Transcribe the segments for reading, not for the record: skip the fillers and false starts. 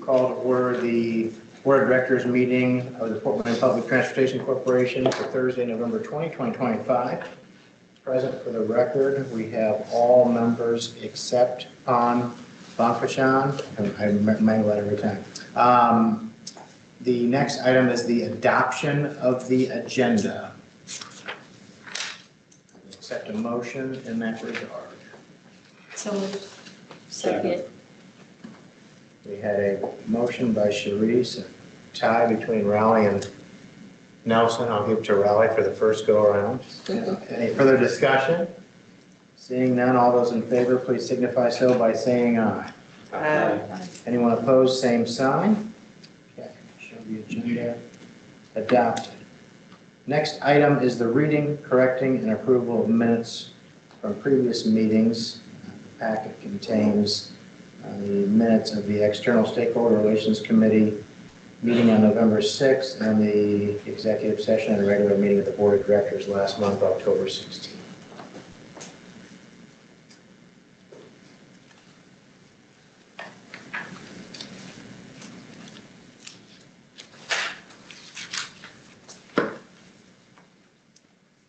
call to order the Board of Directors meeting of the Fort Wayne Public Transportation Corporation for Thursday, November 20, 2025. Present for the record, we have all members except Pon Bankachan. I mangle that every time. The next item is the adoption of the agenda. Accept a motion in that regard. So moved. Second. We had a motion by Sharice, a tie between Raleigh and Nelson. I'll give to Raleigh for the first go around. Any further discussion? Seeing none, all those in favor, please signify so by saying aye. Aye. Anyone opposed, same sign. Okay, show the agenda adopted. Next item is the reading, correcting, and approval of minutes from previous meetings. The packet contains the minutes of the External Stakeholder Relations Committee meeting on November 6th and the executive session and regular meeting of the Board of Directors last month, October 16th.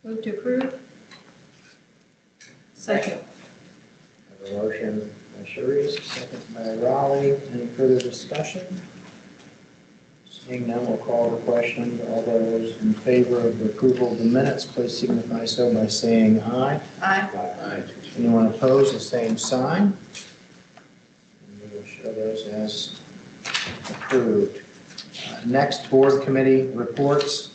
Move to approve. Second. I have a motion by Sharice, second by Raleigh. Any further discussion? Seeing none, we'll call the question. All those in favor of the approval of the minutes, please signify so by saying aye. Aye. Aye. Anyone opposed, the same sign. And we will show those as approved. Next, board committee reports.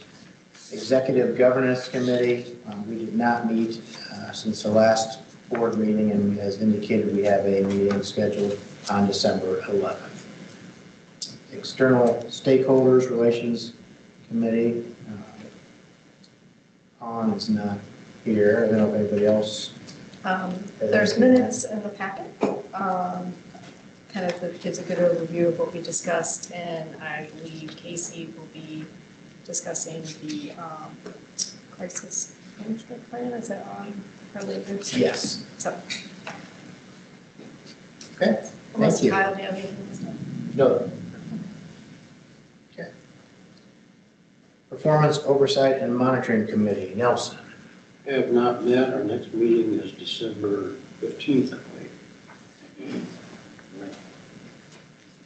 Executive Governance Committee, we did not meet since the last board meeting, and as indicated, we have a meeting scheduled on December 11th. External Stakeholders Relations Committee, Pon is not here. I don't know if anybody else. There's minutes in the packet. Kind of gives a good overview of what we discussed, and I believe Casey will be discussing the crisis management plan. Is that on her list? Yes. So. Okay. Unless Thank you. Kyle, do you have anything to say? No. Okay. Performance Oversight and Monitoring Committee, Nelson. Have not met. Our next meeting is December 15th, I believe.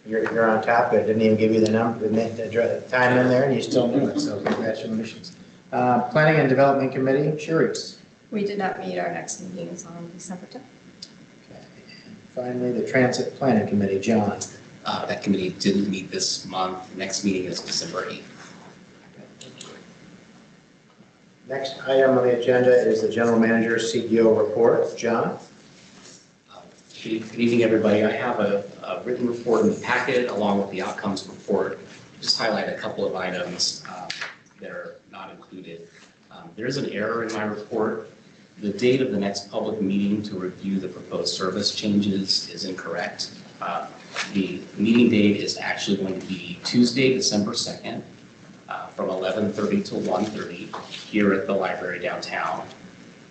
You're on top of it. Didn't even give you the number, the time in there, and you still knew it, so congratulations. Planning and Development Committee, Sharice. We did not meet. Our next meeting is on December 10th. Okay. And finally, the Transit Planning Committee, John. That committee didn't meet this month. Next meeting is December 8th. Next item on the agenda is the General Manager's CEO report. John? Good evening, everybody. I have a written report in the packet along with the outcomes report. Just highlight a couple of items that are not included. There is an error in my report. The date of the next public meeting to review the proposed service changes is incorrect. The meeting date is actually going to be Tuesday, December 2nd from 11:30 to 1:30 here at the library downtown.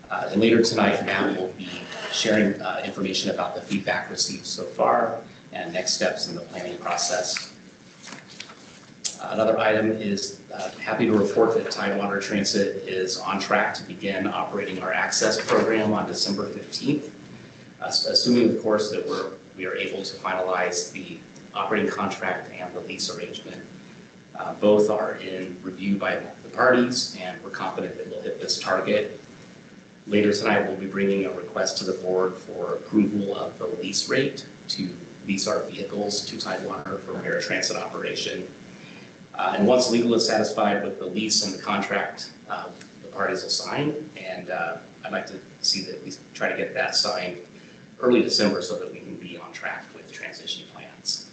And later tonight, Matt will be sharing information about the feedback received so far and next steps in the planning process. Another item is happy to report that Tidewater Transit is on track to begin operating our access program on December 15th, assuming, of course, that we are able to finalize the operating contract and the lease arrangement. Both are in review by the parties, and we're confident that we'll hit this target. Later tonight, we'll be bringing a request to the board for approval of the lease rate to lease our vehicles to Tidewater for paratransit operation. And once legal is satisfied with the lease and the contract, the parties will sign. And I'd like to see that we try to get that signed early December so that we can be on track with transition plans.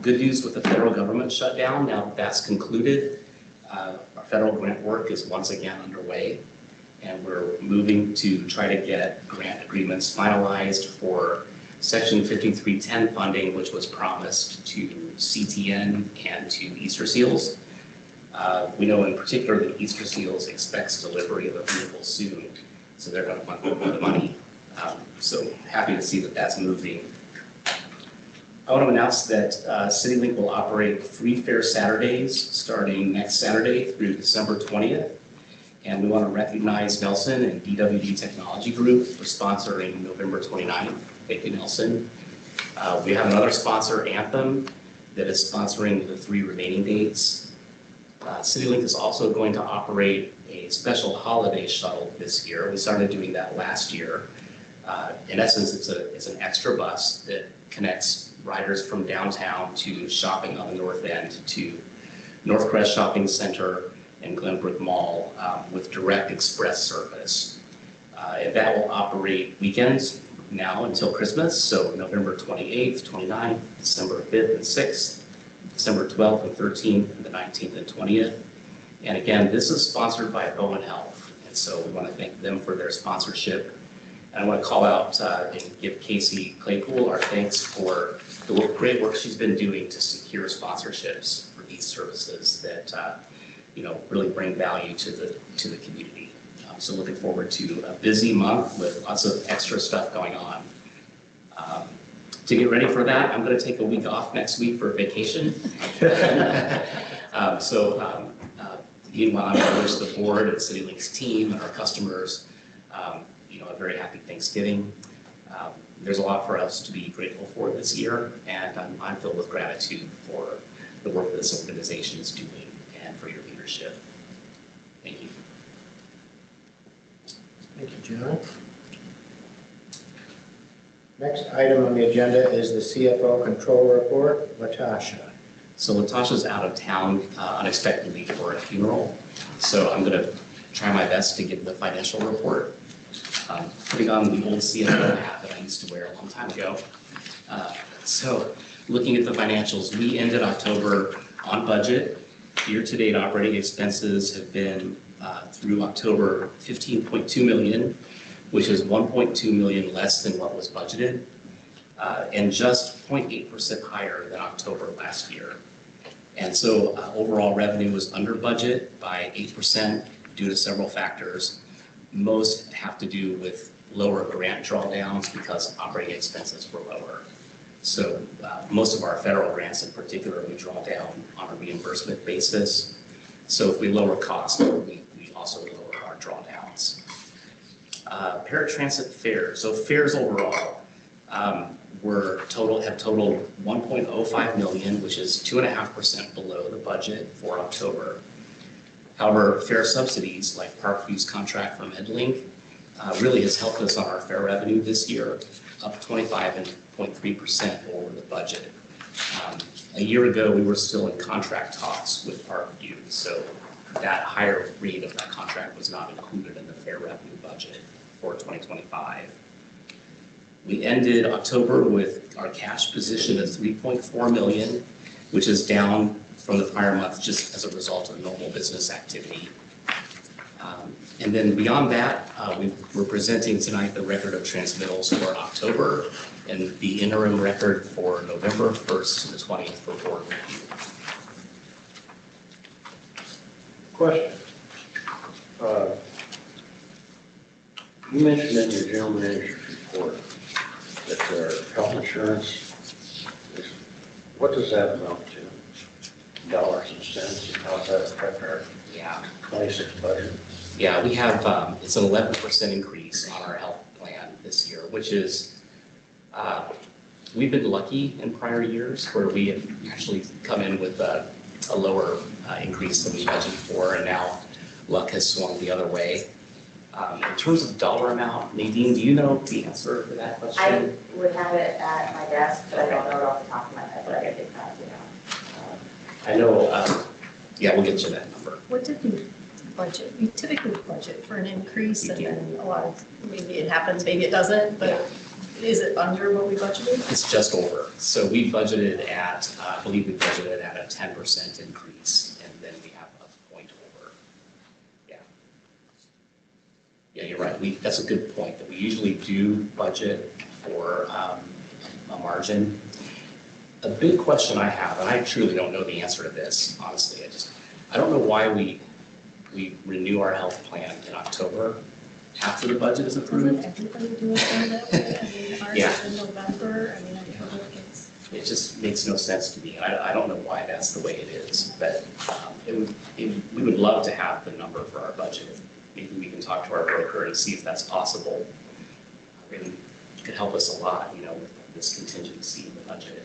Good news with the federal government shutdown. Now that that's concluded, our federal grant work is once again underway, and we're moving to try to get grant agreements finalized for Section 5310 funding, which was promised to CTN and to Easter Seals. We know in particular that Easter Seals expects delivery of a vehicle soon, so they're going to want the money. So happy to see that that's moving. I want to announce that Citilink will operate free fare Saturdays starting next Saturday through December 20th. And we want to recognize Nelson and DWD Technology Group for sponsoring November 29th. Thank you, Nelson. We have another sponsor, Anthem, that is sponsoring the 3 remaining dates. Citilink is also going to operate a special holiday shuttle this year. We started doing that last year. In essence, it's an extra bus that connects riders from downtown to shopping on the north end to Northcrest Shopping Center and Glenbrook Mall with direct express service. And that will operate weekends now until Christmas, so November 28th, 29th, December 5th and 6th, December 12th and 13th, and the 19th and 20th. And again, this is sponsored by Bowen Health, and so we want to thank them for their sponsorship. And I want to call out and give Casey Claypool our thanks for the great work she's been doing to secure sponsorships for these services that really bring value to the community. So looking forward to a busy month with lots of extra stuff going on. To get ready for that, I'm going to take a week off next week for vacation. Meanwhile, I want to wish the board and Citilink's team and our customers a very happy Thanksgiving. There's a lot for us to be grateful for this year, and I'm filled with gratitude for the work this organization is doing and for your leadership. Thank you. Thank you, John. Next item on the agenda is the CFO Control Report. Latasha. So Latasha's out of town unexpectedly for a funeral, so I'm going to try my best to give the financial report. Putting on the old CFO hat that I used to wear a long time ago. So looking at the financials, we ended October on budget. Year-to-date operating expenses have been through October 15.2 million, which is 1.2 million less than what was budgeted, and just 0.8% higher than October last year. And so overall revenue was under budget by 8% due to several factors. Most have to do with lower grant drawdowns because operating expenses were lower. So most of our federal grants in particular, we draw down on a reimbursement basis. So if we lower costs, we also lower our drawdowns. Paratransit fares. So fares overall have totaled 1.05 million, which is 2.5% below the budget for October. However, fare subsidies like Parkview's contract from Citilink really has helped us on our fare revenue this year, up 25.3% over the budget. A year ago, we were still in contract talks with Parkview, so that higher rate of that contract was not included in the fare revenue budget for 2025. We ended October with our cash position at 3.4 million, which is down from the prior month just as a result of normal business activity. And then beyond that, we're presenting tonight the record of transmittals for October and the interim record for November 1st to the 20th for board review. Question. You mentioned in your general manager's report that their health insurance what does that amount to? Dollars and cents, and how does that affect our 26 budget? Yeah, we have, it's an 11% increase on our health plan this year, which is, we've been lucky in prior years where we have actually come in with a lower increase than we budgeted for, and now luck has swung the other way. In terms of dollar amount, Nadine, do you know the answer to that question? I would have it at my desk, but I don't know it off the top of my head, but I can get that, I know, yeah, we'll get you that number. What did we budget? We typically budget for an increase, and then a lot of, maybe it happens, maybe it doesn't, but is it under what we budgeted? It's just over. So we budgeted at, I believe we budgeted at a 10% increase, and then we have a point over. Yeah. Yeah, you're right. That's a good point, that we usually do budget for a margin. A big question I have, and I truly don't know the answer to this, honestly, I don't know why we renew our health plan in October after the budget is approved. Doesn't everybody do it that way? I mean, ours Yeah. is in November, I mean, October gets. It just makes no sense to me. And I don't know why that's the way it is, but we would love to have the number for our budget. Maybe we can talk to our broker and see if that's possible. It could help us a lot, with this contingency in the budget.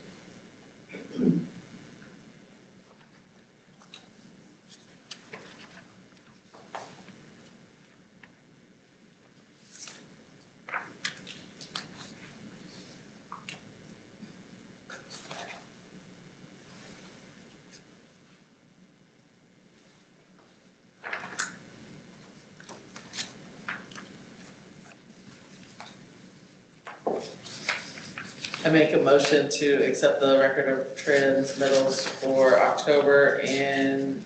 I make a motion to accept the record of transmittals for October 1st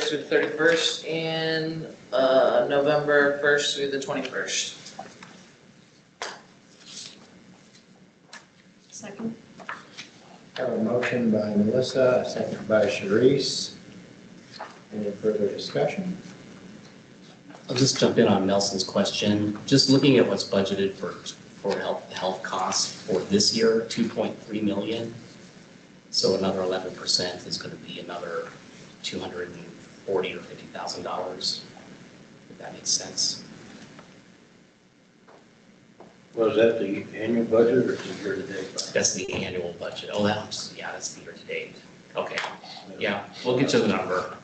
through the 31st and November 1st through the 21st. Second? Have a motion by Melissa, a second by Sharice. Any further discussion? I'll just jump in on Nelson's question. Just looking at what's budgeted for health costs for this year, 2.3 million. So another 11% is going to be another $240,000 or $50,000. If that makes sense. Was that the annual budget or the year-to-date budget? That's the annual budget. Oh, that's the year to date. Okay. Yeah, we'll get you the number.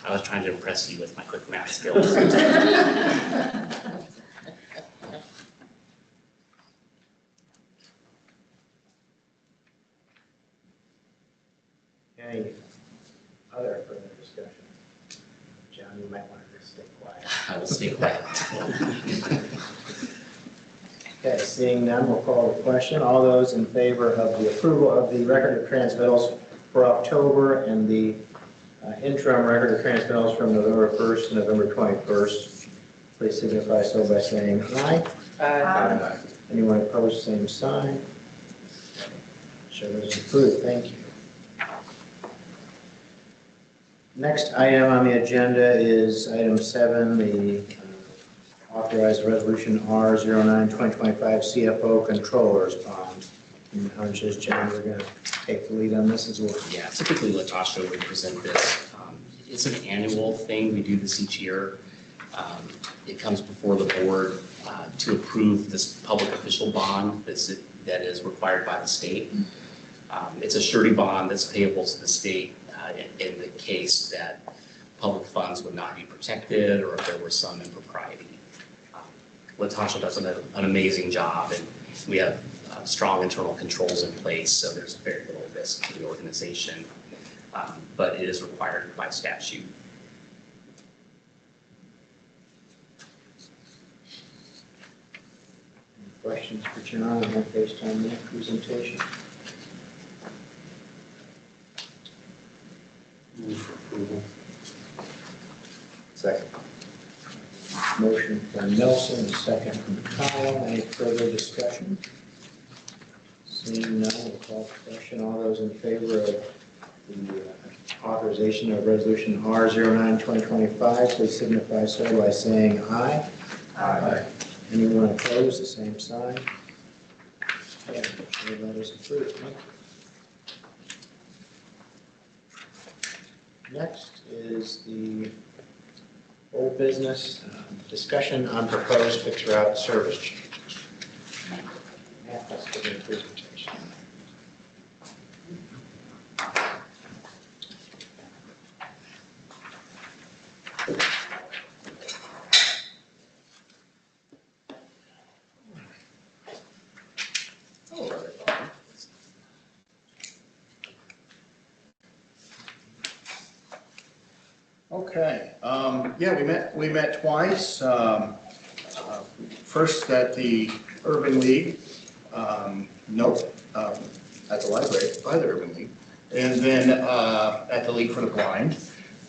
I was trying to impress you with my quick math skills. Any other further discussion? John, you might want to stay quiet. I will stay quiet. Okay, seeing none, we'll call the question. All those in favor of the approval of the record of transmittals for October and the interim record of transmittals from November 1st to November 21st, please signify so by saying aye. Aye. Anyone opposed, same sign. Show those approved. Thank you. Next item on the agenda is item 7, the authorized resolution R09-2025 CFO controllers bond. And hunches, John, we're going to take the lead on this as well. Yeah, typically Latasha would present this. It's an annual thing. We do this each year. It comes before the board to approve this public official bond that is required by the state. It's a surety bond that's payable to the state in the case that public funds would not be protected or if there were some impropriety. Latasha does an amazing job, and we have strong internal controls in place, so there's very little risk to the organization, but it is required by statute. Any questions for John based on that presentation? Move for approval. Second. Motion from Nelson, a second from Kyle. Any further discussion? Seeing none, we'll call the question. All those in favor of the authorization of resolution R09-2025, please signify so by saying aye. Aye. Anyone opposed, the same sign. Okay, that is approved. Thank you. Next is the old business discussion on proposed fixed route service changes. Matt, let's give you a presentation. Okay, yeah, we met twice. First at the Urban League, at the library by the Urban League, and then at the League for the Blind.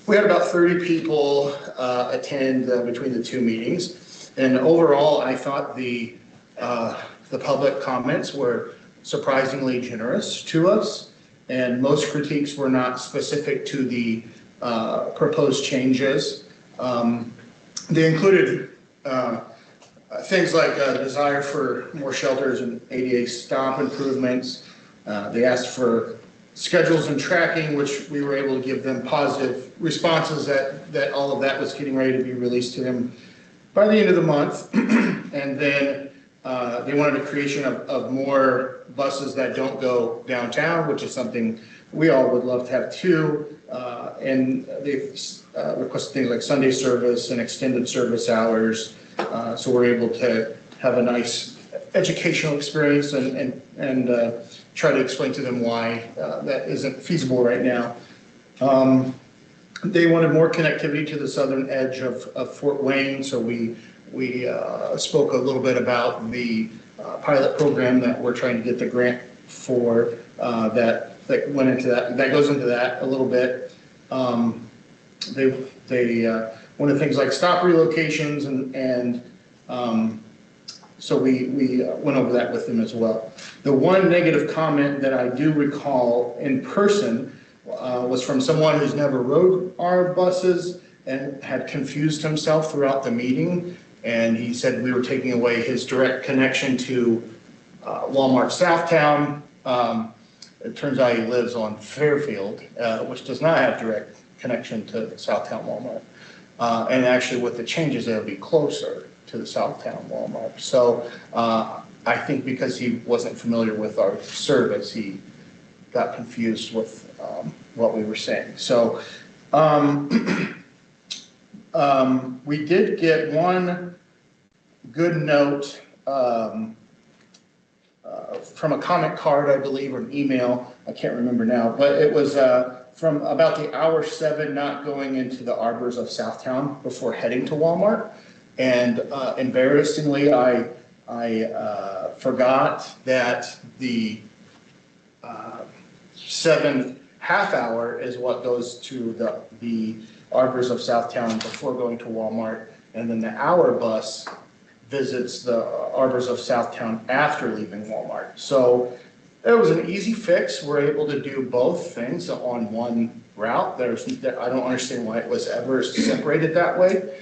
We had about 30 people attend between the two meetings, and overall, I thought the public comments were surprisingly generous to us, and most critiques were not specific to the proposed changes. They included things like a desire for more shelters and ADA stop improvements. They asked for schedules and tracking, which we were able to give them positive responses that all of that was getting ready to be released to them by the end of the month. And then they wanted a creation of more buses that don't go downtown, which is something we all would love to have too. And they've requested things like Sunday service and extended service hours. So we're able to have a nice educational experience and try to explain to them why that isn't feasible right now. They wanted more connectivity to the southern edge of Fort Wayne, so we spoke a little bit about the pilot program that we're trying to get the grant for that went into that goes into that a little bit. They wanted things like stop relocations and so we went over that with them as well. The one negative comment that I do recall in person was from someone who's never rode our buses and had confused himself throughout the meeting. And he said we were taking away his direct connection to Walmart Southtown. It turns out he lives on Fairfield, which does not have direct connection to Southtown Walmart. And actually with the changes, it'll be closer to the Southtown Walmart. So I think because he wasn't familiar with our service, he got confused with what we were saying. So we did get one good note from a comment card, I believe, or an email. I can't remember now, but it was from about the hour 7 not going into the arbors of Southtown before heading to Walmart. And embarrassingly, I forgot that the 7 half hour is what goes to the arbors of Southtown before going to Walmart, and then the hour bus visits the arbors of Southtown after leaving Walmart. So it was an easy fix. We're able to do both things on one route. I don't understand why it was ever separated that way.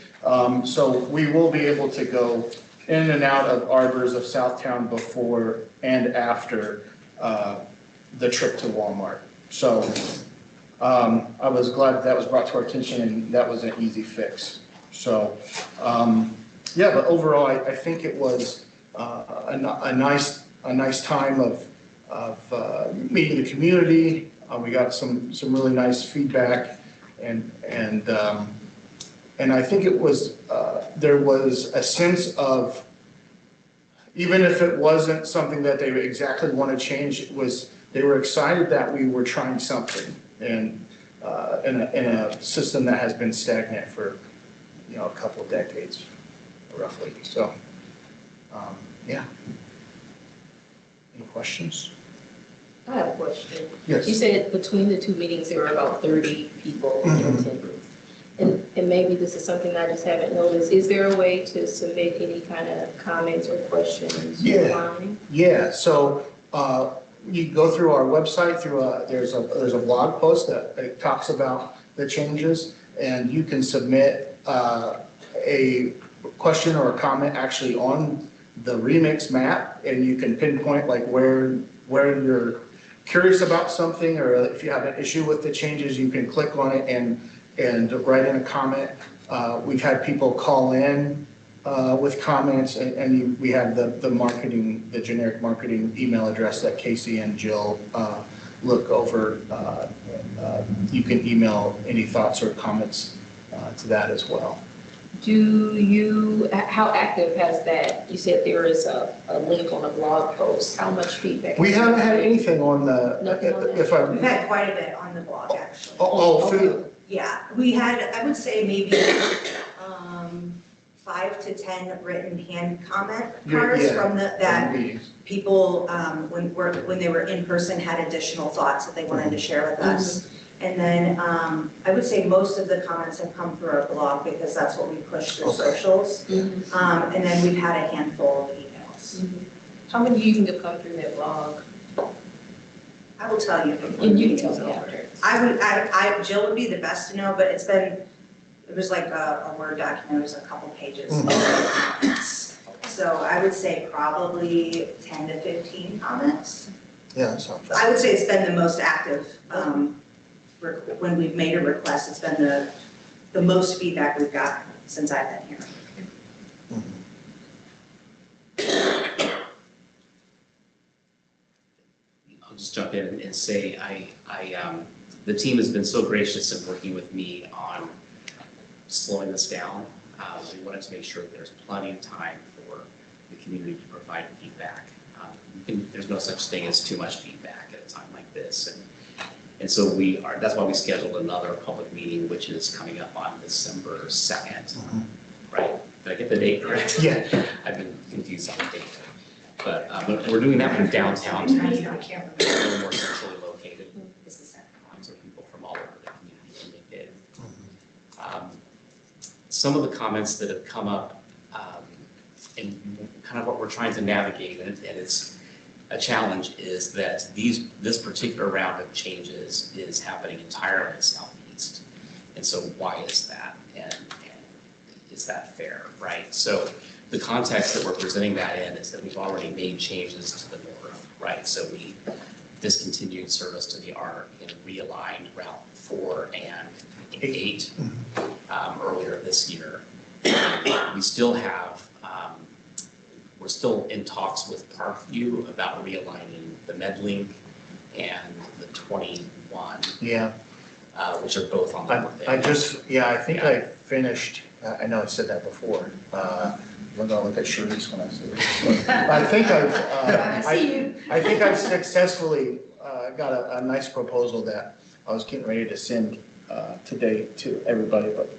So we will be able to go in and out of arbors of Southtown before and after the trip to Walmart. So I was glad that was brought to our attention, and that was an easy fix. So yeah, but overall, I think it was a nice time of meeting the community. We got some really nice feedback, and I think it was there was a sense of, even if it wasn't something that they exactly want to change, it was they were excited that we were trying something and in a system that has been stagnant for a couple of decades, roughly. So yeah. Any questions? I have a question. Yes. You said between the two meetings, there were about 30 people in attendance. And maybe this is something I just haven't noticed. Is there a way to submit any kind of comments or questions online? Yeah, so you go through our website, there's a blog post that talks about the changes, and you can submit a question or a comment actually on the remix map, and you can pinpoint like where you're curious about something, or if you have an issue with the changes, you can click on it and write in a comment. We've had people call in with comments, and we have the generic marketing email address that Casey and Jill look over. You can email any thoughts or comments to that as well. How active has that? You said there is a link on a blog post. How much feedback? We haven't had anything on the, Nothing on that? We've had quite a bit on the blog, actually. food. Yeah, we had, I would say maybe 5 to 10 written hand comment cards Yeah, from that meetings. people, when they were in person, had additional thoughts that they wanted to share with us. And then I would say most of the comments have come through our blog, because that's what we push through socials. And then we've had a handful of emails. How many do you think have come through that blog? I will tell you. And you can tell me after. Jill would be the best to know, but it was like a Word document, it was a couple pages. so I would say probably 10 to 15 comments. Yeah, that sounds I would say it's been the most active, when we've made a request, it's been the most feedback we've gotten since I've been here. I'll just jump in and say, the team has been so gracious in working with me on slowing this down. We wanted to make sure that there's plenty of time for the community to provide feedback. There's no such thing as too much feedback at a time like this. And so that's why we scheduled another public meeting, which is coming up on December 2nd, right? Did I get the date correct? Yeah. I've been confused on the date. But we're doing that in downtown, a little more centrally located. So people from all over the community can make it. Some of the comments that have come up and kind of what we're trying to navigate, and it's a challenge, is that this particular round of changes is happening entirely southeast. And so why is that? And is that fair, right? So the context that we're presenting that in is that we've already made changes to the north, right? So we discontinued service to the ARC and realigned Route 4 and 8 earlier this year. We still have, we're still in talks with Parkview about realigning the MedLink and the 21, Yeah. which are both on the north end. I think I finished, I know I said that before. I'm gonna look at Sharice when I say this. I think I think I've successfully got a nice proposal that I was getting ready to send today to everybody, but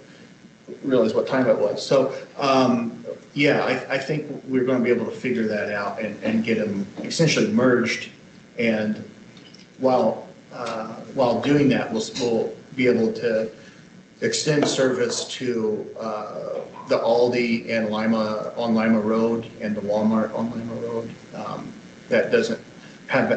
realized what time it was. So, I think we're gonna be able to figure that out and get them essentially merged. And while doing that, we'll be able to extend service to the Aldi and on Lima Road and the Walmart on Lima Road. That doesn't have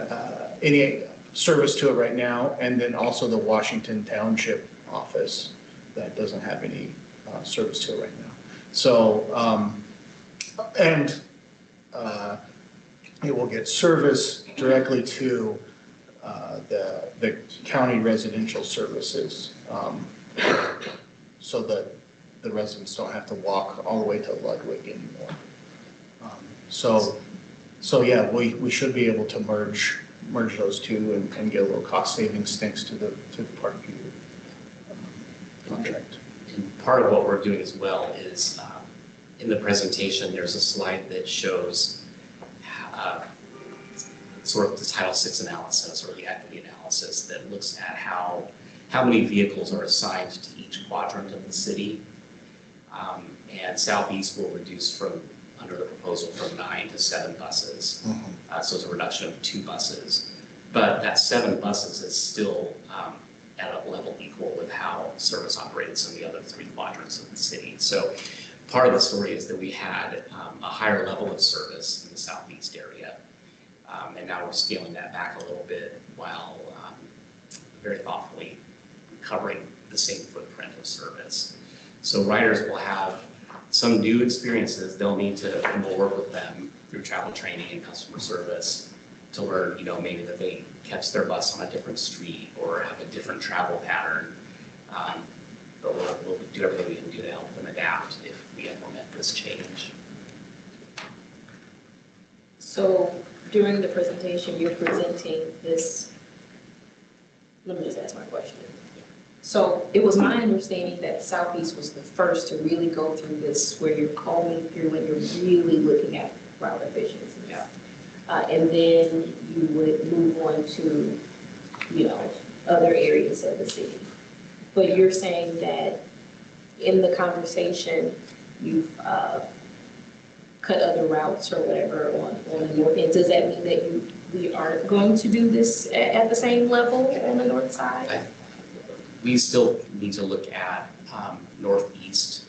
any service to it right now. And then also the Washington Township office that doesn't have any service to it right now. So, it will get service directly to the county residential services, so that the residents don't have to walk all the way to Ludwig anymore. We should be able to merge those two and get a little cost savings thanks to the Parkview contract. And part of what we're doing as well is, in the presentation, there's a slide that shows sort of the Title VI analysis or the equity analysis that looks at how many vehicles are assigned to each quadrant of the city. And Southeast will reduce under the proposal, from 9 to 7 buses. So it's a reduction of 2 buses. But that 7 buses is still at a level equal with how service operates in the other 3 quadrants of the city. So part of the story is that we had a higher level of service in the Southeast area. And now we're scaling that back a little bit while very thoughtfully covering the same footprint of service. So riders will have some new experiences. They'll need to, and we'll work with them through travel training and customer service to learn, maybe that they catch their bus on a different street or have a different travel pattern. But we'll do everything we can do to help them adapt if we implement this change. So during the presentation, you're presenting this, let me just ask my question. So it was my understanding that Southeast was the first to really go through this, where you're combing through and you're really looking at route efficiency. Yeah. And then you would move on to, other areas of the city. But you're saying that in the conversation, you've cut other routes or whatever on the north end. Does that mean that we aren't going to do this at the same level on the north side? We still need to look at northeast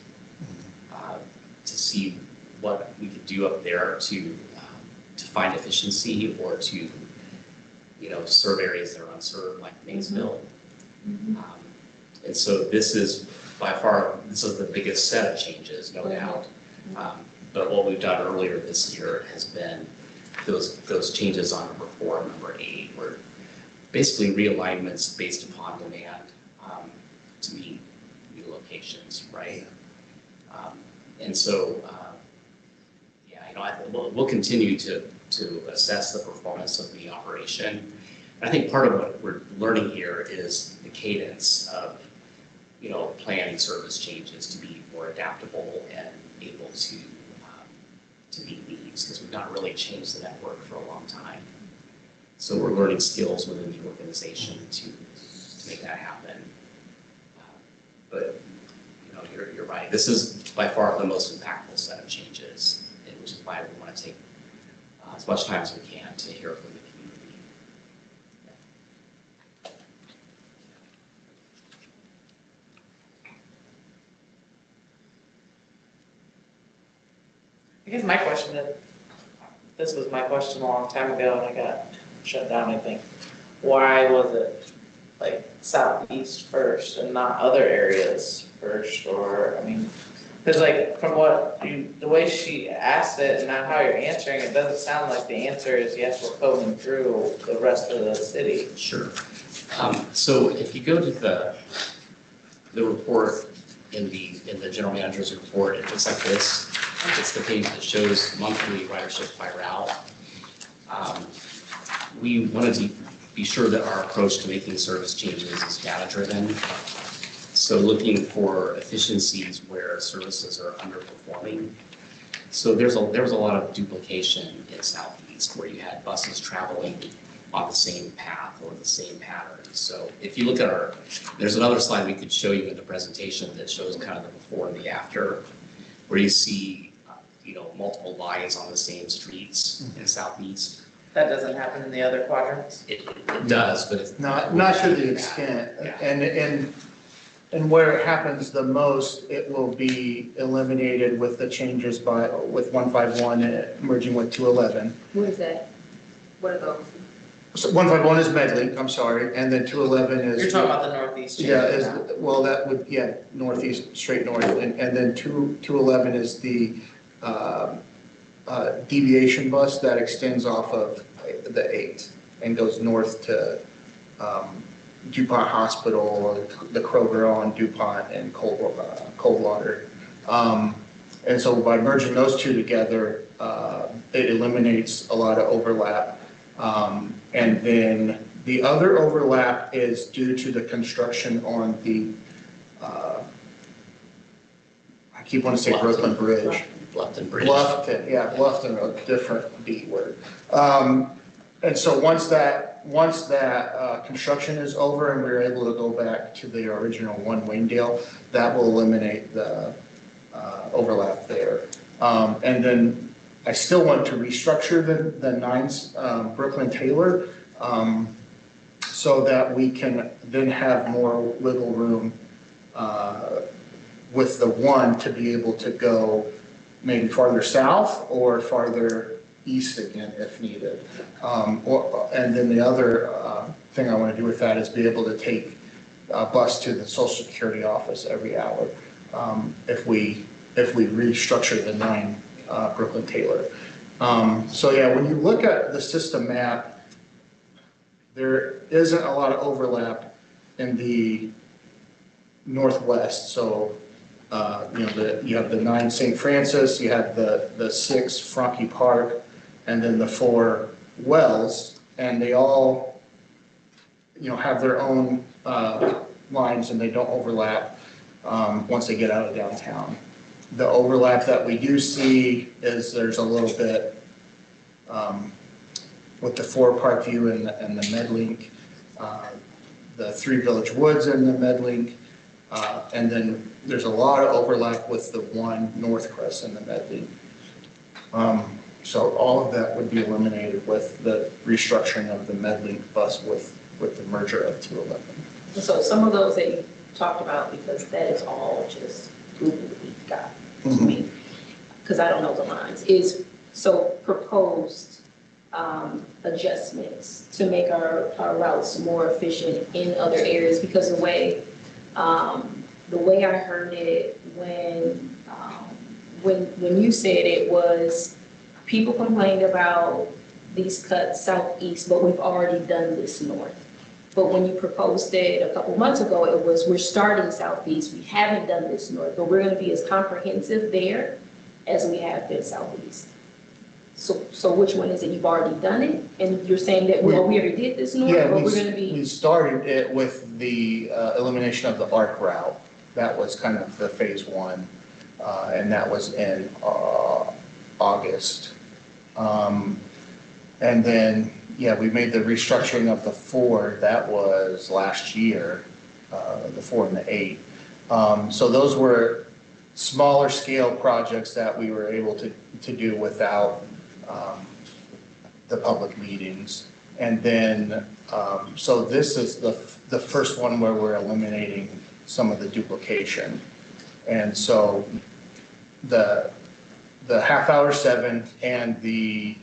to see what we could do up there to find efficiency or to, serve areas that are unserved, like Maysville. And so this is by far, the biggest set of changes, no doubt. But what we've done earlier this year has been those changes on number 4 and number 8 were basically realignments based upon demand to meet new locations, right? And so, we'll continue to assess the performance of the operation. I think part of what we're learning here is the cadence of, planning service changes to be more adaptable and able to meet needs, because we've not really changed the network for a long time. So we're learning skills within the organization to make that happen. But you're right. This is by far the most impactful set of changes, which is why we want to take as much time as we can to hear from the community. I guess my question is, this was my question a long time ago and I got shut down, I think. Why was it like southeast first and not other areas first? Or, because like from the way she asked it and not how you're answering, it doesn't sound like the answer is yes, we're combing through the rest of the city. Sure. So if you go to the report in the general manager's report, it looks like this. It's the page that shows monthly ridership by route. We wanted to be sure that our approach to making service changes is data-driven. So looking for efficiencies where services are underperforming. So there was a lot of duplication in Southeast where you had buses traveling on the same path or the same pattern. So if you look at there's another slide we could show you in the presentation that shows kind of the before and the after, where you see multiple lines on the same streets in Southeast. That doesn't happen in the other quadrants? It does, but it's Not to the extent, Yeah. and where it happens the most, it will be eliminated with the changes with 151 merging with 211. What is that? What are those? So 151 is Medlink, I'm sorry, and then 211 is. You're talking about the northeast change. Yeah, that would, northeast, straight north, and then 211 is the deviation bus that extends off of the 8 and goes north to DuPont Hospital, or the Kroger on DuPont and Coldwater. And so by merging those two together, it eliminates a lot of overlap. And then the other overlap is due to the construction on the, I keep wanting to say Brooklyn Bridge. Bluffton Bridge. Bluffton, a different B word. And so once that construction is over and we're able to go back to the original one Wayndale, that will eliminate the overlap there. And then I still want to restructure the 9s, Brooklyn Taylor, so that we can then have more wiggle room with the 1 to be able to go maybe farther south or farther east again if needed. And then the other thing I want to do with that is be able to take a bus to the Social Security office every hour if we restructure the 9 Brooklyn Taylor. So yeah, when you look at the system map, there isn't a lot of overlap in the northwest. So you have the 9 St. Francis, you have the 6 Franke Park, and then the 4 Wells, and they all have their own lines and they don't overlap once they get out of downtown. The overlap that we do see is there's a little bit with the 4 Parkview and the Medlink, the 3 Village Woods and the Medlink, and then there's a lot of overlap with the 1 Northcrest and the Medlink. So all of that would be eliminated with the restructuring of the Medlink bus with the merger of 211. So some of those that you talked about, because that is all just Google we've got to me, because I don't know the lines, is so proposed adjustments to make our routes more efficient in other areas, because the way I heard it when when you said it was, people complained about these cuts southeast, but we've already done this north. But when you proposed it a couple months ago, it was, we're starting southeast, we haven't done this north, but we're gonna be as comprehensive there as we have been southeast. So which one is it? You've already done it? And you're saying that, well, we already did this north, Yeah, but we're gonna be. we started it with the elimination of the ARC route. That was kind of the phase one, and that was in August. And then, yeah, we made the restructuring of the 4, that was last year, the 4 and the 8. So those were smaller scale projects that we were able to do without the public meetings. And then, so this is the first one where we're eliminating some of the duplication. And so the half-hour 7 and the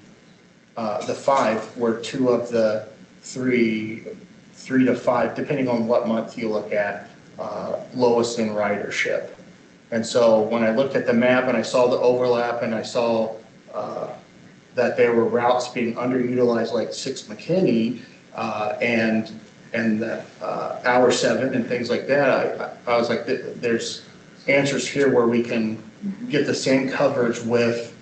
5 were 2 of the 3 to 5, depending on what month you look at, lowest in ridership. And so when I looked at the map and I saw the overlap and I saw that there were routes being underutilized, like 6 McKinney and the hour 7 and things like that, I was like, there's answers here where we can get the same coverage with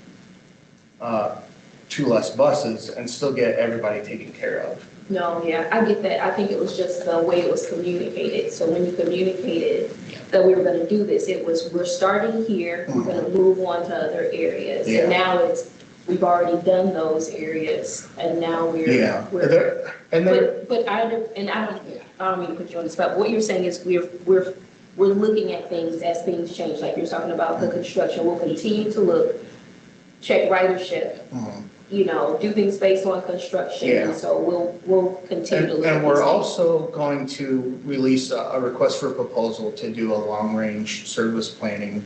2 less buses and still get everybody taken care of. No, yeah, I get that. I think it was just the way it was communicated. So when you communicated that we were gonna do this, it was, we're starting here, we're gonna move on to other areas. Yeah. And now it's, we've already done those areas, and now Yeah. we're. And there, But I don't mean to put you on the spot, but what you're saying is we're looking at things as things change, like you're talking about the construction. We'll continue to look, check ridership, you know, do things based on construction. Yeah. So we'll continue to look at and these we're things. also going to release a request for proposal to do a long-range service planning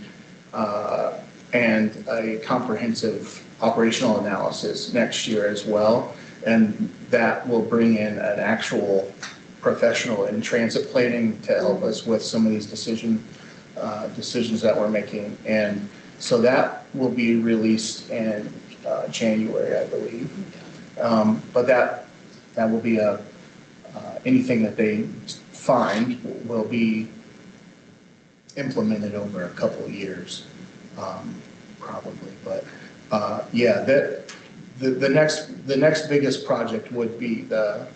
and a comprehensive operational analysis next year as well. And that will bring in an actual professional in transit planning to help us with some of these decisions that we're making. And so that will be released in January, I believe. But that will be anything that they find will be implemented over a couple of years, probably. But yeah, the next biggest project would be the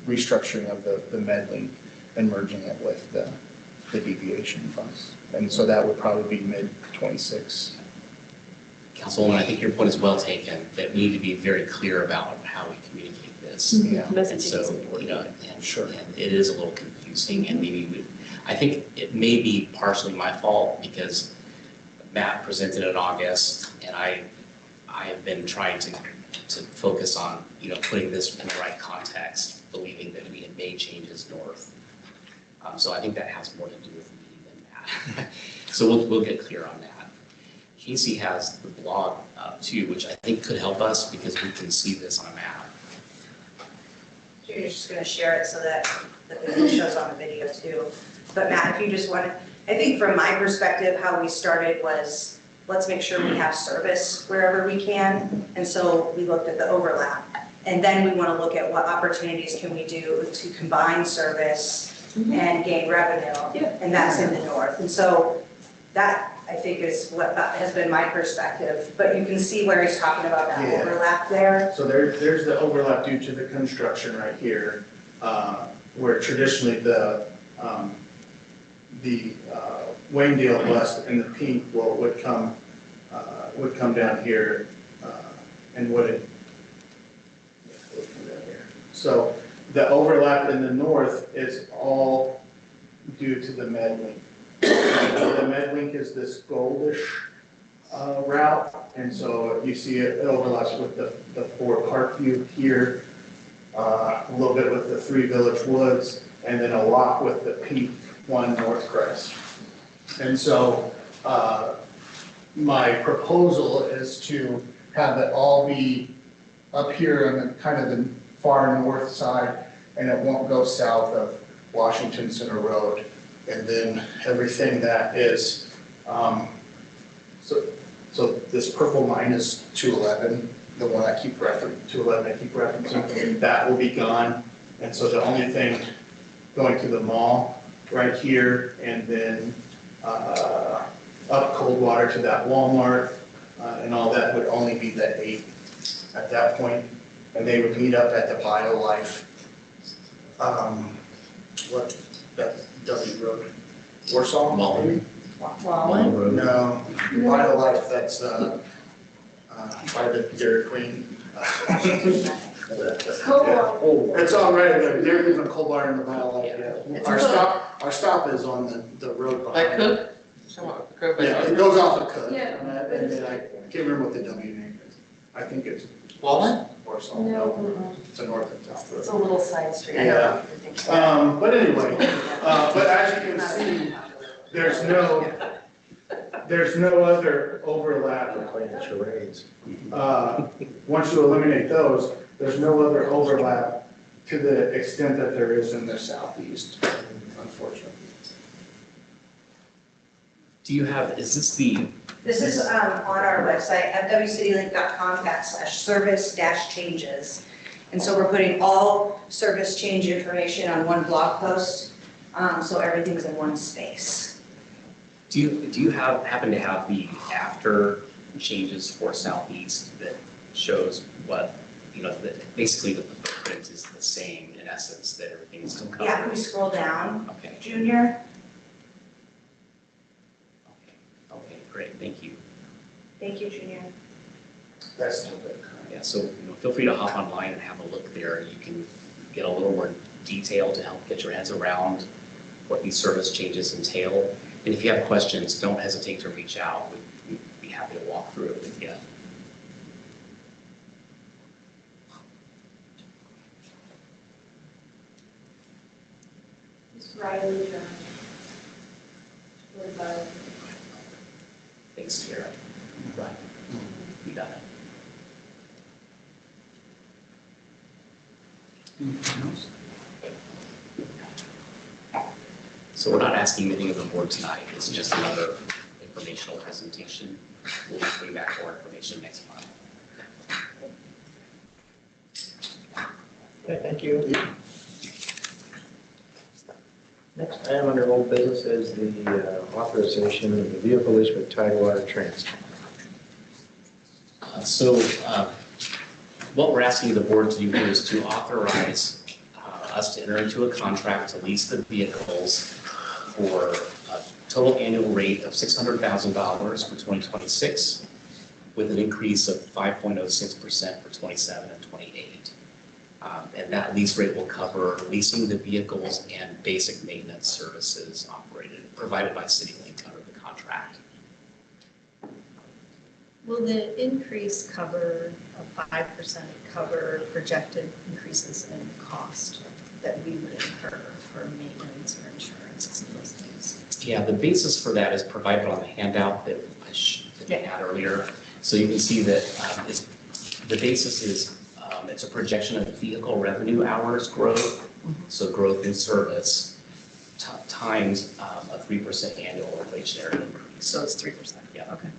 restructuring of the MedLink and merging it with the deviation bus. And so that would probably be mid-26. Councilwoman, I think your point is well taken, that we need to be very clear about how we communicate this. Yeah. And Messaging so, is important. you know, Sure. and it is a little confusing, and maybe I think it may be partially my fault because Matt presented in August, and I have been trying to focus on, you know, putting this in the right context, believing that we had made changes north. So I think that has more to do with me than Matt. So we'll get clear on that. Casey has the blog too, which I think could help us because we can see this on a map. You're just gonna share it so that it shows on the video too. But Matt, if you just want to, I think from my perspective, how we started was, let's make sure we have service wherever we can. And so we looked at the overlap. And then we want to look at what opportunities can we do to combine service and gain revenue. And that's in the north. And so that, I think, is what has been my perspective. But you can see where he's talking about that Yeah. overlap there. So there's the overlap due to the construction right here, where traditionally the Waynedale West and the pink would come down here and would come down here. So the overlap in the north is all due to the MedLink. The MedLink is this goldish route, and so you see it overlaps with the 4 Parkview here, a little bit with the 3 Village Woods, and then a lot with the pink 1 North Crest. And so my proposal is to have it all be up here on the kind of the far north side, and it won't go south of Washington Center Road. And then everything that is, so So this purple line is 211, the one I keep referencing, that will be gone. And so the only thing going to the mall right here and then up Coldwater to that Walmart and all that would only be the 8 at that point. And they would meet up at the BioLife, that W Road, Warsaw, maybe? Wallen? Road. No, BioLife, that's by the Dairy Queen. It's all right, the Dairy Queen's on Coldwater and the BioLife, yeah. Our stop is on the road Like behind. Cook? Cook. Yeah, it goes off of Cook. Yeah. And then I can't remember what the W name is. I think it's Wallen? Warsaw. No, It's a north and south road. it's a little side street. Yeah. But anyway, but as you can see, there's no other overlap. Playing charades. Once you eliminate those, there's no other overlap to the extent that there is in the southeast, unfortunately. Do you have, is this the, This is on our website, www.citilink.com/service-changes. And so we're putting all service change information on one blog post, so everything's in one space. do you happen to have the after changes for Southeast that shows what, basically the footprint is the same in essence, that everything's still covered? Yeah, can we scroll down, Okay, Junior? okay, great, thank you. Thank you, Junior. That's still good. Yeah, so feel free to hop online and have a look there. You can get a little more detail to help get your heads around what these service changes entail. And if you have questions, don't hesitate to reach out. We'd be happy to walk through it with you. It's Riley, John. Thanks, Tara. Right. You got it. So we're not asking anything of the board tonight. It's just another informational presentation. We'll bring back more information next month. Okay, thank you. Next item under old business is the authorization of the vehicle lease with Tidewater Transit. What we're asking the board to do here is to authorize us to enter into a contract to lease the vehicles for a total annual rate of $600,000 for 2026, with an increase of 5.06% for 27 and 28. And that lease rate will cover leasing the vehicles and basic maintenance services provided by Citilink under the contract. Will the increase cover, 5% cover projected increases in cost that we would incur for maintenance or insurance and those things? Yeah, the basis for that is provided on the handout that I had earlier. So you can see that the basis is, it's a projection of vehicle revenue hours growth, so growth in service, times a 3% annual inflationary increase. So it's 3%? Yeah. Okay.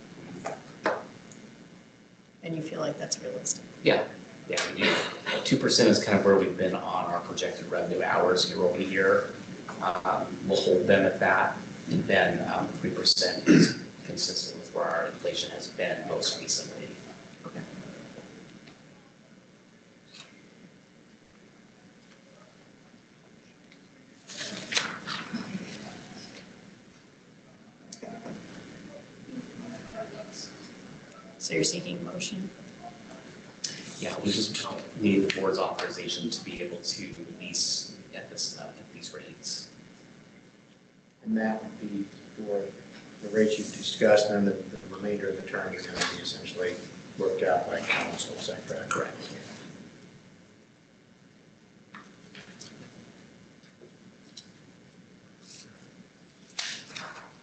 And you feel like that's realistic? Yeah, we do. 2% is kind of where we've been on our projected revenue hours year over year. We'll hold them at that. And then 3% is consistent with where our inflation has been most recently. Okay. So you're seeking motion? Yeah, we just need the board's authorization to be able to lease at these rates. And that would be for the rates you've discussed, and the remainder of the term is going to be essentially worked out by council, is that correct? Correct.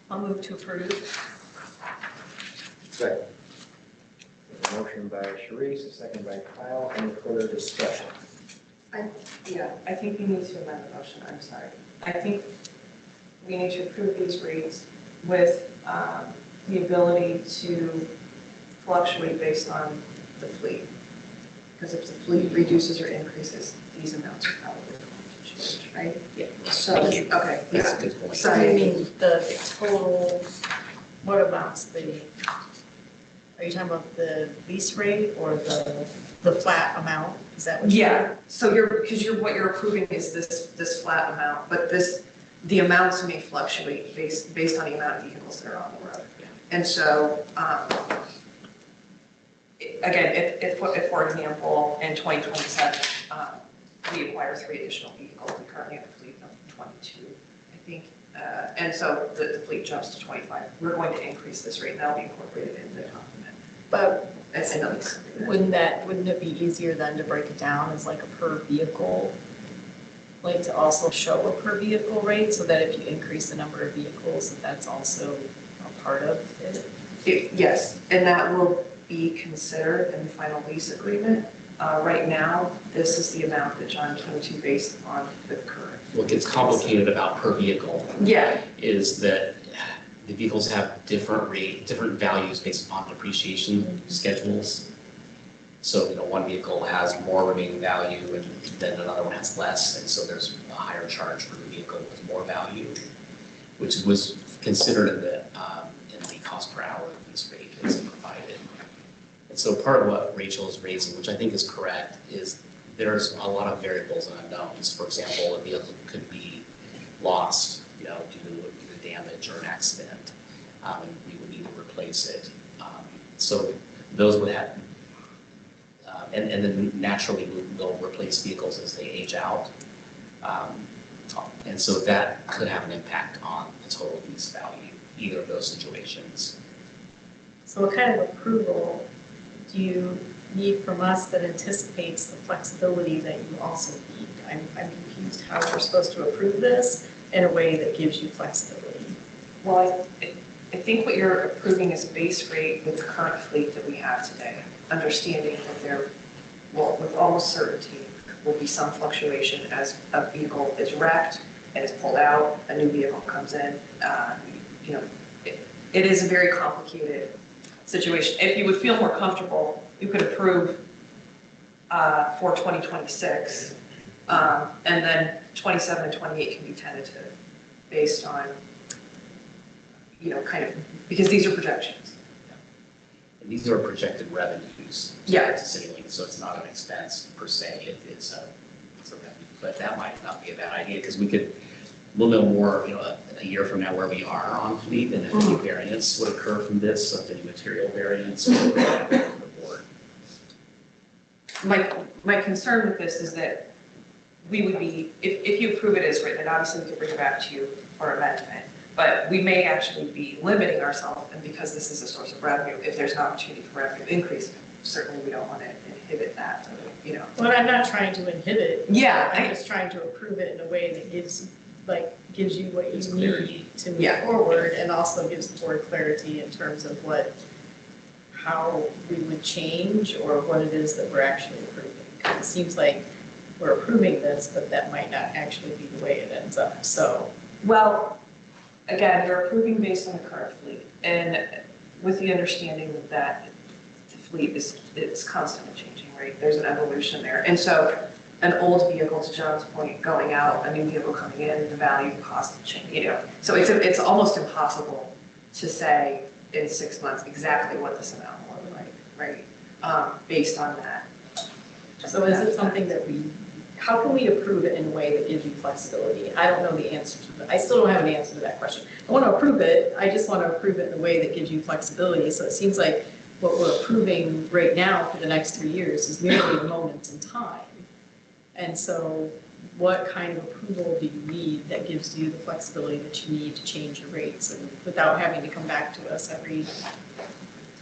I'll move to approve. Second. A motion by Sharice, a second by Kyle. Any further discussion? Yeah, I think we need to amend the motion, I'm sorry. I think we need to approve these rates with the ability to fluctuate based on the fleet. Because if the fleet reduces or increases, these amounts are probably going to change, right? Yeah. So, okay, That's yeah. a good point. So you mean the total, what amounts are you talking about the lease rate or the flat amount? Is that what you're? Yeah, so what you're approving is this flat amount, but the amounts may fluctuate based on the amount of vehicles that are on the road. And so, again, if, for example, in 2027, we acquire 3 additional vehicles, we currently have a fleet of 22, I think, and so the fleet jumps to 25. We're going to increase this rate, and that'll be incorporated in the complement. But And the lease agreement. wouldn't it be easier then to break it down as like a per vehicle? Like to also show a per vehicle rate so that if you increase the number of vehicles, that's also a part of it? Yes, and that will be considered in the final lease agreement. Right now, this is the amount that John came to based on the current. What gets complicated about per vehicle Yeah, is that the vehicles have different values based upon depreciation schedules. So, one vehicle has more remaining value and then another one has less, and so there's a higher charge for the vehicle with more value, which was considered in the cost per hour lease rate as provided. And so part of what Rachel is raising, which I think is correct, is there's a lot of variables and unknowns. For example, a vehicle could be lost, due to either damage or an accident, and we would need to replace it. So those would have, and then naturally we'll replace vehicles as they age out. And so that could have an impact on the total lease value, either of those situations. So what kind of approval do you need from us that anticipates the flexibility that you also need? I'm confused how we're supposed to approve this in a way that gives you flexibility. well, I think what you're approving is a base rate with the current fleet that we have today, understanding that there will, with almost certainty, will be some fluctuation as a vehicle is wrecked and is pulled out, a new vehicle comes in. It is a very complicated situation. If you would feel more comfortable, you could approve for 2026, and then 27 and 28 can be tentative based on, kind of, because these are projections. And these are projected revenues. Yeah. To Citilink, so it's not an expense per se, it's a revenue. But that might not be a bad idea, because we'll know more, a year from now where we are on fleet, and if any variance would occur from this, so if any material variance or the board. My concern with this is that we would be, if you approve it as written, and obviously we could bring it back to you for amendment, but we may actually be limiting ourselves, and because this is a source of revenue, if there's an opportunity for revenue increase, certainly we don't want to inhibit that, Well, I'm not trying to inhibit. Yeah, I'm just trying to approve it in a way that gives you what It's you clear. need to move Yeah. forward, and also gives the board clarity in terms of how we would change or what it is that we're actually approving. Because it seems like we're approving this, but that might not actually be the way it ends up, so. Well, again, you're approving based on the current fleet, and with the understanding that the fleet is constantly changing, right? There's an evolution there. And so an old vehicle, to John's point, going out, a new vehicle coming in, the value, the cost of change, So it's almost impossible to say in 6 months exactly what this amount will look like, right? Based on that. So is it something that how can we approve it in a way that gives you flexibility? I don't know the answer to that. I still don't have an answer to that question. I want to approve it, I just want to approve it in a way that gives you flexibility. So it seems like what we're approving right now for the next 3 years is merely a moment in time. And so what kind of approval do you need that gives you the flexibility that you need to change your rates and without having to come back to us every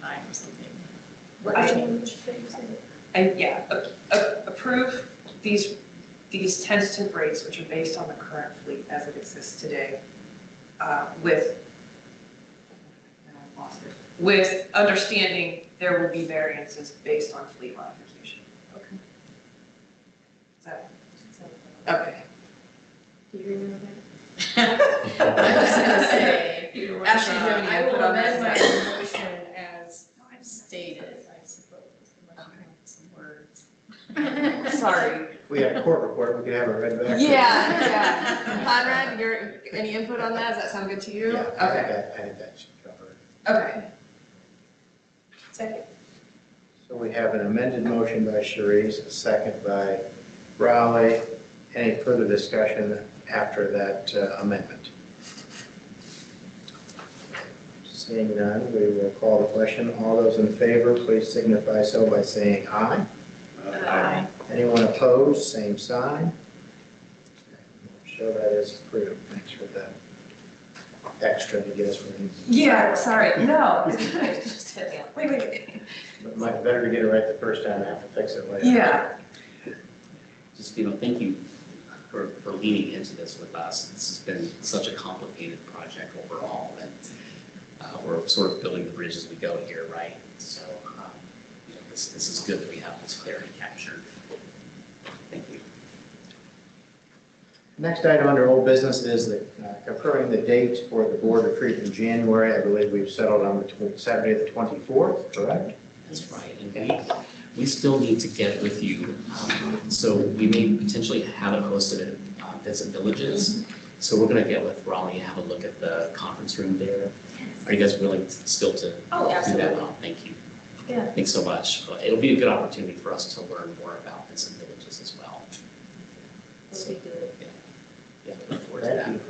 time or something? What change? Approve these tentative rates, which are based on the current fleet as it exists today, with understanding there will be variances based on fleet modification. Okay. Okay. Do you remember that? I was gonna say, Ashley, do you have any I input will on amend my that? motion as stated. Sorry. If we had a court report, we could have it read back. Yeah. Conrad, any input on that? Does that sound good to you? Yeah, Okay. I think that should cover it. Okay. Second. So we have an amended motion by Sharice, a second by Raleigh. Any further discussion after that amendment? Seeing none, we will call the question. All those in favor, please signify so by saying aye. Aye. Anyone opposed, same sign. Show that is approved. Thanks for the extra to get us ready. Yeah, sorry. No. Just hit me. Wait. Might better to get it right the first time, have to fix it later. Yeah. Just, thank you for leaning into this with us. This has been such a complicated project overall, and we're sort of building the bridge as we go here, right? So, this is good that we have this clarity captured. Thank you. Next item under old business is confirming the date for the board retreat in January. I believe we've settled on Saturday the 24th, correct? That's right, and we still need to get with you. So we may potentially have it hosted at Vincent Villages. So we're gonna get with Raleigh and have a look at the conference room there. Are you guys willing still to do that? Oh, thank you. Yeah. Thanks so much. It'll be a good opportunity for us to learn more about Vincent Villages as well. It'll be good. Yeah, look forward to that. Thank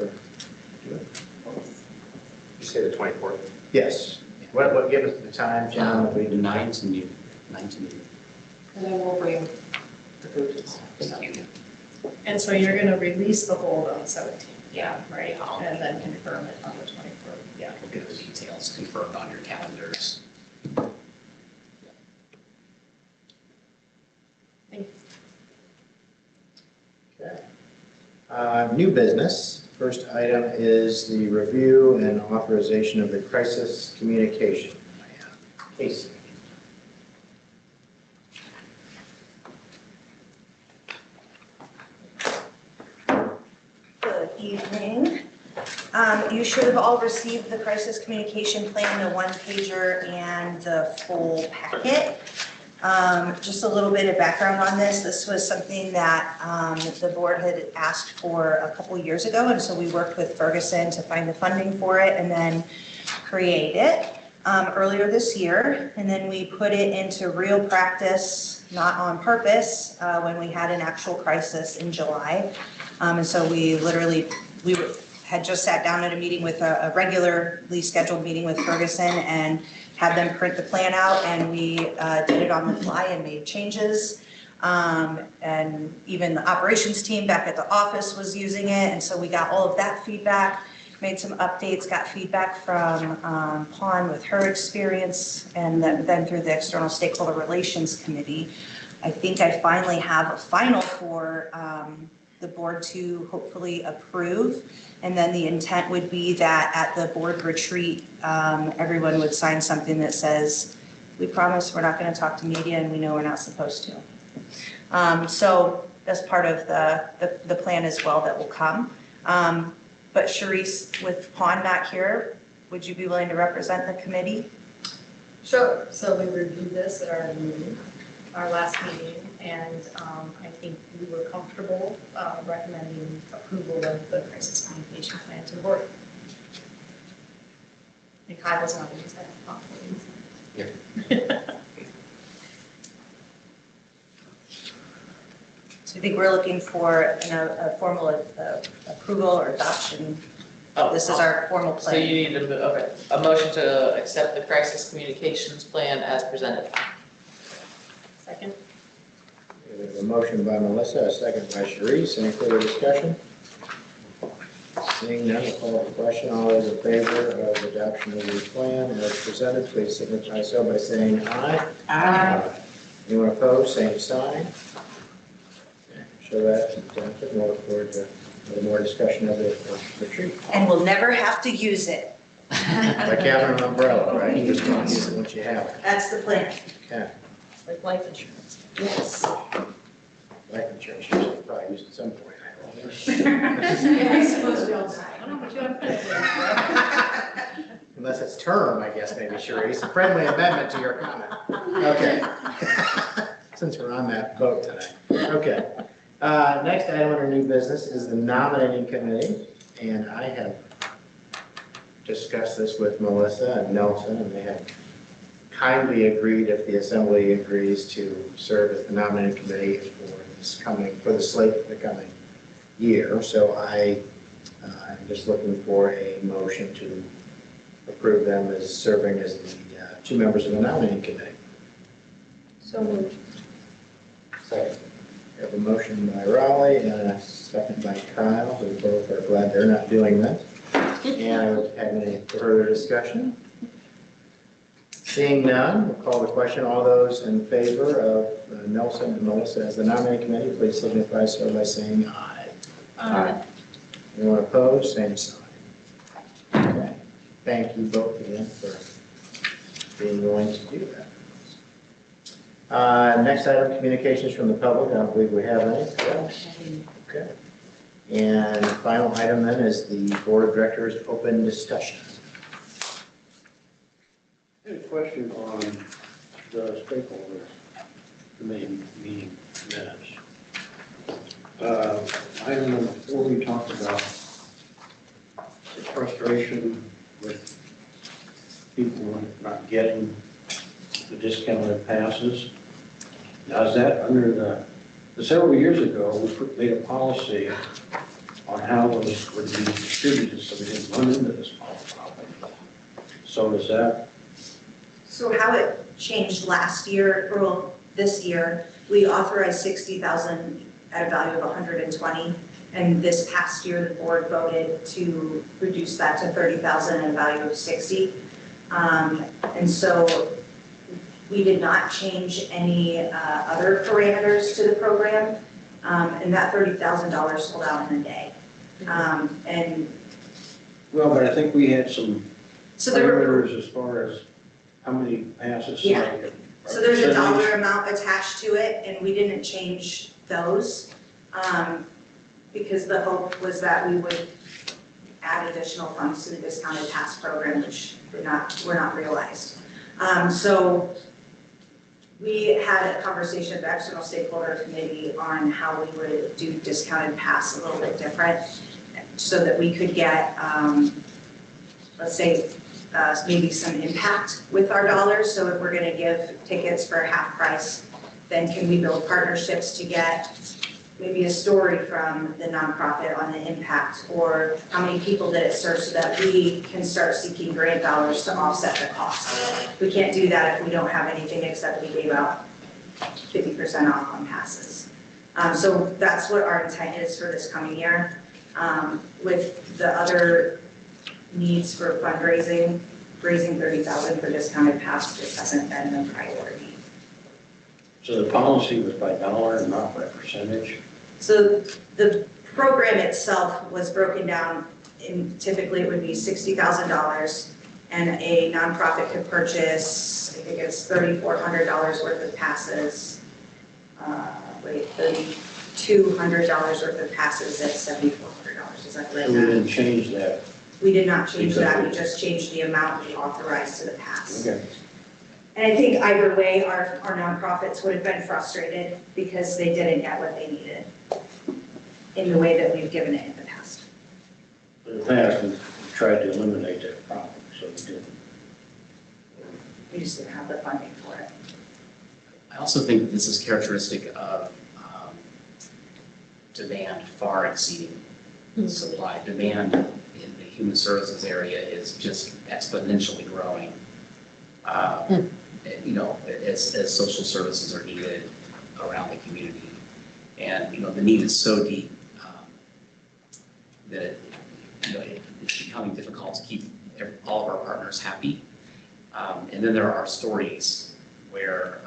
you for. You say the 24th? Yes. What give us the time, John? We do 9 to noon. 9 to noon. And then we'll bring the food. Thank you. And so you're going to release the hold on the 17th? Yeah. Right, Yeah. and then confirm it on the 24th? Yeah, we'll get the details confirmed on your calendars. Thanks. Okay. New business. First item is the review and authorization of the crisis communication plan. Casey. Good evening. You should have all received the crisis communication plan, the one-pager, and the full packet. Just a little bit of background on this. This was something that the board had asked for a couple years ago, and so we worked with Ferguson to find the funding for it and then create it earlier this year. And then we put it into real practice, not on purpose, when we had an actual crisis in July. And so we had just sat down at a meeting with a regularly scheduled meeting with Ferguson and had them print the plan out, and we did it on the fly and made changes. And even the operations team back at the office was using it, and so we got all of that feedback, made some updates, got feedback from Pawn with her experience, and then through the External Stakeholder Relations Committee. I think I finally have a final for the board to hopefully approve. And then the intent would be that at the board retreat, everyone would sign something that says, we promise we're not going to talk to media and we know we're not supposed to. So that's part of the plan as well that will come. But Sharice, with Pawn not here, would you be willing to represent the committee? Sure. So we reviewed this at our last meeting, and I think we were comfortable recommending approval of the crisis communication plan to the board. And Kai was not in that confidence. Yeah. So I think we're looking for a formal approval or adoption. This is our formal So plan. you need a motion to accept the crisis communications plan as presented. Second? We have a motion by Melissa, a second by Sharice. Any further discussion? Seeing none, we'll call the question. All those in favor of adoption of the plan as presented, please signify so by saying aye. Aye. Anyone opposed, same sign. Okay, show that adopted. We'll look forward to a little more discussion of the retreat. And we'll never have to use it. Like having an umbrella, right? You just don't use it once you have it. That's the plan. Okay. Like life insurance. Yes. Life insurance, you should probably use it at some point. I suppose we all die. I don't know what you want to put. Unless it's term, I guess, maybe, Sharice. A friendly amendment to your comment. Okay. since we're on that boat tonight. Okay. Next item under new business is the nominating committee, and I have discussed this with Melissa and Nelson, and they have kindly agreed, if the assembly agrees, to serve as the nominating committee for the slate for the coming year. So I'm just looking for a motion to approve them as serving as the two members of the nominating committee. So moved. Second. We have a motion by Raleigh and a second by Kyle, who both are glad they're not doing this. And have any further discussion? Seeing none, we'll call the question. All those in favor of Nelson and Melissa as the nominating committee, please signify so by saying aye. Aye. Anyone opposed, same sign. Okay. Thank you both again for being willing to do that. Next item, communications from the public. I don't believe we have any. Okay. And the final item then is the board of directors open discussion. I had a question on the stakeholders committee meeting minutes. Item number 4, we talked about the frustration with people not getting the discounted passes. Now, is that under several years ago, we made a policy on how those would be distributed so we didn't run into this problem. So is that? So how it changed last year, or this year, we authorized 60,000 at a value of 120. And this past year, the board voted to reduce that to 30,000 at a value of 60. And so we did not change any other parameters to the program. And that $30,000 sold out in a day. Well, but I think we had some So there were, parameters as far as how many passes. Yeah. like so there's a percentage. dollar amount attached to it, and we didn't change those because the hope was that we would add additional funds to the discounted pass program, which were not realized. So we had a conversation with the external stakeholder committee on how we would do discounted pass a little bit different so that we could get, let's say, maybe some impact with our dollars. So if we're going to give tickets for half price, then can we build partnerships to get maybe a story from the nonprofit on the impact, or how many people did it serve, so that we can start seeking grant dollars to offset the cost. We can't do that if we don't have anything except we gave out 50% off on passes. So that's what our intent is for this coming year. With the other needs for fundraising, raising 30,000 for discounted pass just hasn't been a priority. So the policy was by dollar and not by percentage? So the program itself was broken down in, typically it would be $60,000, and a nonprofit could purchase, I think it's $3,400 worth of passes. $3,200 worth of passes at $7,400. Is that So we right? didn't change that. We did not change that, we just changed the amount we authorized to the pass. Okay. And I think either way, our nonprofits would have been frustrated because they didn't get what they needed in the way that we've given it in the past. In the past, we tried to eliminate that problem, so we didn't. We just didn't have the funding for it. I also think this is characteristic of demand far exceeding supply. Demand in the human services area is just exponentially growing. You know, as social services are needed around the community. And, you know, the need is so deep that, you know, it's becoming difficult to keep all of our partners happy. And then there are stories where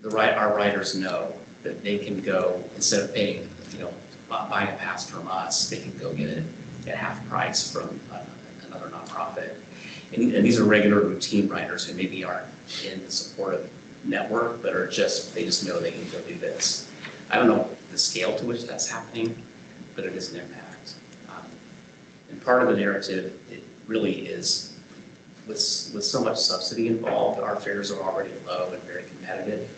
our riders know that they can go, instead of paying, you know, buying a pass from us, they can go get it at half price from another nonprofit. And these are regular routine riders who maybe aren't in the supportive network, but they just know they can go do this. I don't know the scale to which that's happening, but it is an impact. And part of the narrative, it really is with so much subsidy involved, our fares are already low and very competitive.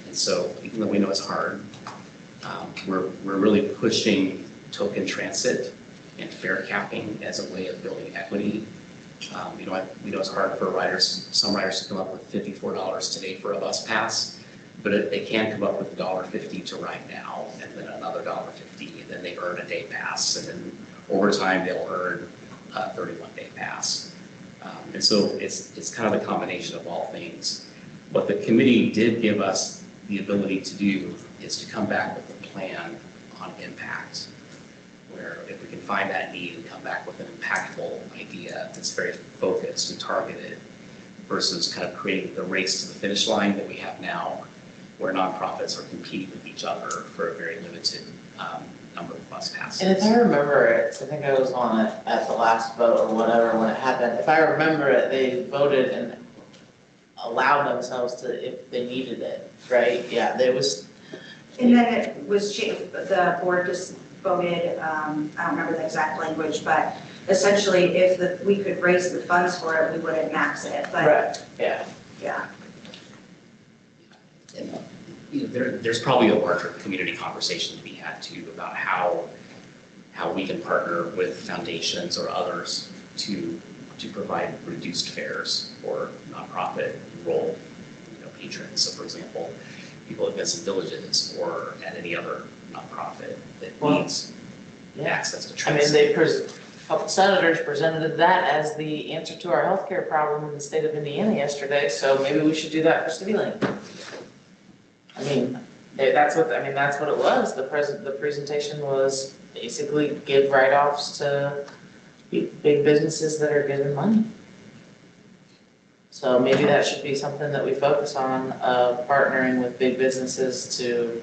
And so even though we know it's hard, we're really pushing token transit and fare capping as a way of building equity. We know it's hard for riders, some riders to come up with $54 today for a bus pass, but they can come up with $1.50 to ride now, and then another $1.50, and then they earn a day pass, and then over time they'll earn a 31-day pass. And so it's kind of a combination of all things. What the committee did give us the ability to do is to come back with a plan on impact, where if we can find that need and come back with an impactful idea that's very focused and targeted versus kind of creating the race to the finish line that we have now, where nonprofits are competing with each other for a very limited number of bus passes. And if I remember it, I think I was on it at the last vote or whatever when it happened. If I remember it, they voted and allowed themselves to, if they needed it, right? Yeah, there was. And then it was changed, the board just voted, I don't remember the exact language, but essentially if we could raise the funds for it, we wouldn't max it, but Right, yeah. yeah. And, there's probably a larger community conversation to be had too about how we can partner with foundations or others to provide reduced fares for nonprofit enrolled patrons. So for example, people at Vincent Villages or at any other nonprofit that needs access to transit. A couple senators presented that as the answer to our healthcare problem in the state of Indiana yesterday, so maybe we should do that for Citilink. That's what it was. The presentation was basically give write-offs to big businesses that are given money. So maybe that should be something that we focus on, partnering with big businesses to,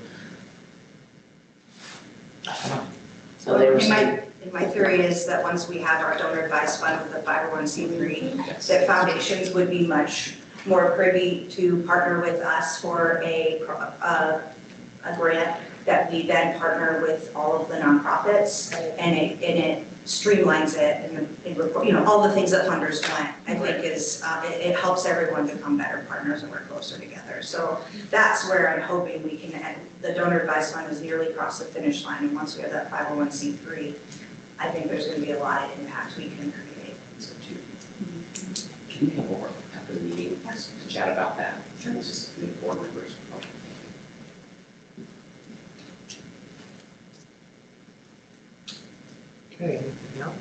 I don't know. So they were My theory is that once we have our donor advised fund with the 501c3, that foundations would be much more privy to partner with us for a grant that we then partner with all of the nonprofits, and it streamlines it and all the things that funders want. I think it helps everyone become better partners and work closer together. So that's where I'm hoping we can end. The donor advised fund is nearly across the finish line, and once we have that 501c3, I think there's going to be a lot of impact we can create. So can we have more after the meeting to chat about that? Sure. It's just the board members. Okay, anything else?